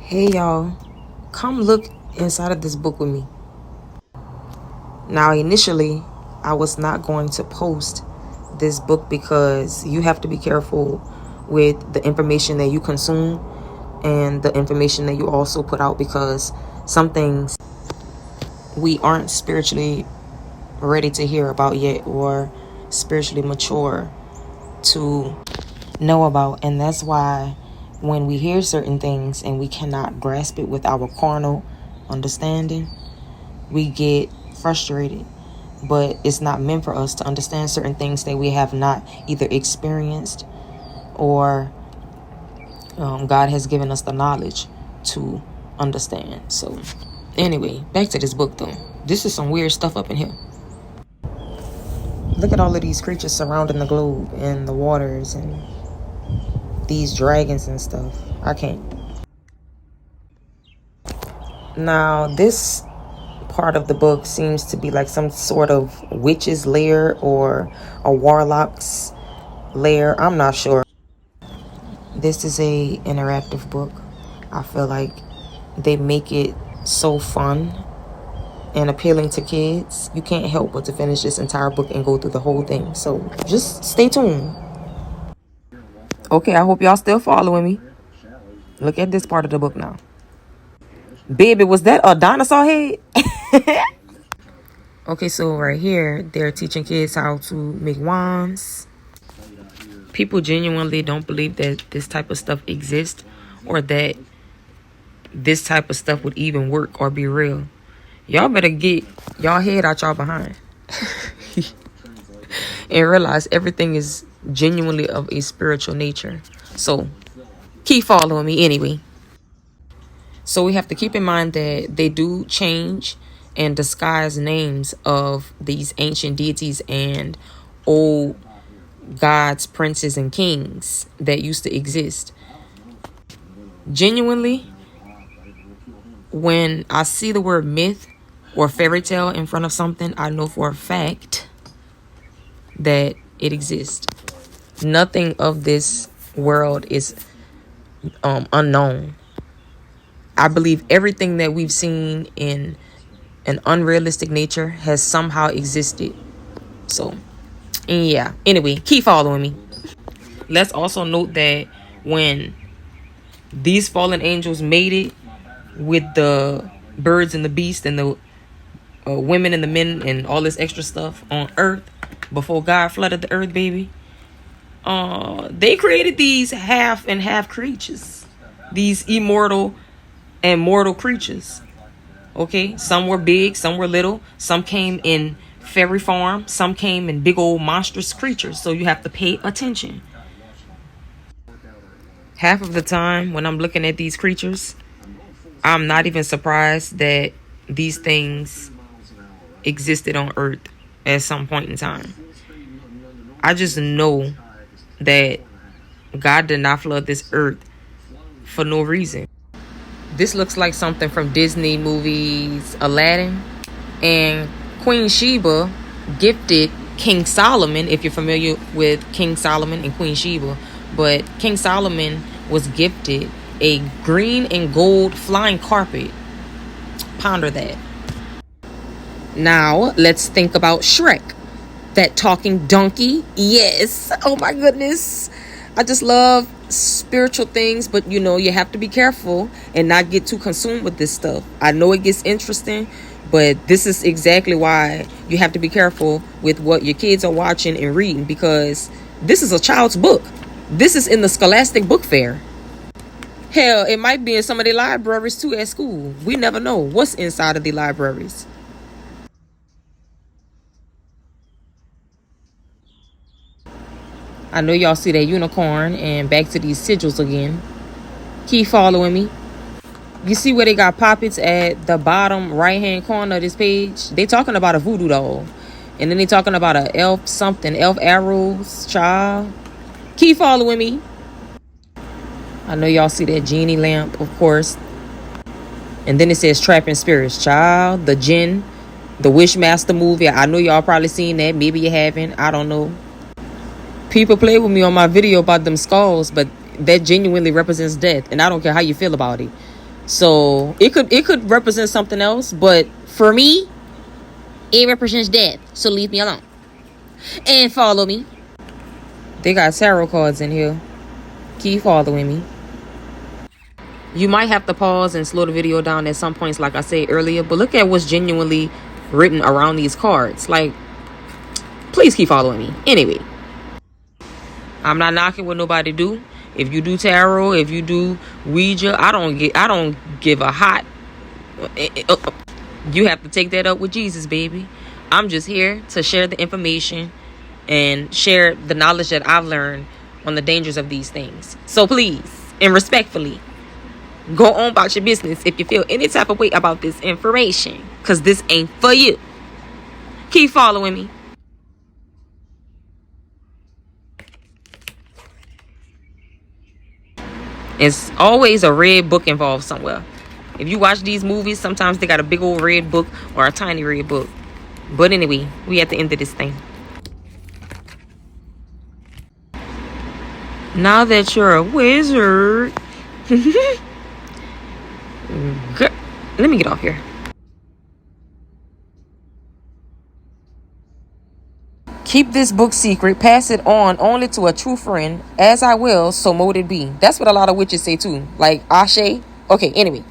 Hey y'all, come look inside of this book with me. Now, initially, I was not going to post this book because you have to be careful with the information that you consume and the information that you also put out, because some things we aren't spiritually ready to hear about yet or spiritually mature to know about. And that's why when we hear certain things and we cannot grasp it with our carnal understanding, we get frustrated. But it's not meant for us to understand certain things that we have not either experienced or God has given us the knowledge to understand. So anyway, back to this book though. This is some weird stuff up in here. Look at all of these creatures surrounding the globe and the waters and these dragons and stuff. I can't. Now, this part of the book seems to be like some sort of witch's lair or a warlock's lair. I'm not sure. This is a interactive book. I feel like they make it so fun and appealing to kids. You can't help but to finish this entire book and go through the whole thing. So just stay tuned. Okay, I hope y'all still following me. Look at this part of the book now. Baby, was that a dinosaur head? Okay, so right here, they're teaching kids how to make wands. People genuinely don't believe that this type of stuff exists or that this type of stuff would even work or be real. Y'all better get y'all head out y'all behind and realize everything is genuinely of a spiritual nature. So keep following me anyway. So we have to keep in mind that they do change and disguise names of these ancient deities and old gods, princes, and kings that used to exist. Genuinely, when I see the word myth or fairy tale in front of something, I know for a fact that it exists. Nothing of this world is unknown. I believe everything that we've seen in an unrealistic nature has somehow existed. So, yeah. Anyway, keep following me. Let's also note that when these fallen angels made it with the birds and the beasts and the women and the men and all this extra stuff on earth before God flooded the earth, baby, they created these half and half creatures, these immortal and mortal creatures. Okay, some were big, some were little, some came in fairy form, some came in big old monstrous creatures. So you have to pay attention. Half of the time when I'm looking at these creatures, I'm not even surprised that these things existed on earth at some point in time. I just know that God did not flood this earth for no reason. This looks like something from Disney movies, Aladdin. And Queen Sheba gifted King Solomon, if you're familiar with King Solomon and Queen Sheba. But King Solomon was gifted a green and gold flying carpet. Ponder that. Now, let's think about Shrek. That talking donkey. Yes. Oh my goodness. I just love spiritual things, but you have to be careful and not get too consumed with this stuff. I know it gets interesting, but this is exactly why you have to be careful with what your kids are watching and reading, because this is a child's book. This is in the Scholastic Book Fair. Hell, it might be in some of the libraries too at school. We never know what's inside of the libraries. I know y'all see that unicorn, and back to these sigils again. Keep following me. You see where they got puppets at the bottom right hand corner of this page? They talking about a voodoo doll. And then they talking about a elf something, elf arrows, child. Keep following me. I know y'all see that genie lamp, of course. And then it says trapping spirits, child. The Jinn, the Wishmaster movie. I know y'all probably seen that. Maybe you haven't. I don't know. People play with me on my video about them skulls, but that genuinely represents death, and I don't care how you feel about it. So it could represent something else, but for me, it represents death. So leave me alone and follow me. They got tarot cards in here. Keep following me. You might have to pause and slow the video down at some points, like I said earlier, but look at what's genuinely written around these cards. Like, please keep following me. Anyway, I'm not knocking what nobody do. If you do tarot, if you do Ouija, I don't give a hot. You have to take that up with Jesus, baby. I'm just here to share the information and share the knowledge that I've learned on the dangers of these things. So please, and respectfully, go on about your business if you feel any type of way about this information, because this ain't for you. Keep following me. It's always a red book involved somewhere. If you watch these movies, sometimes they got a big old red book or a tiny red book. But anyway, we at the end of this thing. Now that you're a wizard, let me get off here. Keep this book secret. Pass it on only to a true friend, as I will, so mote it be. That's what a lot of witches say too. Like Ashe. Okay, anyway.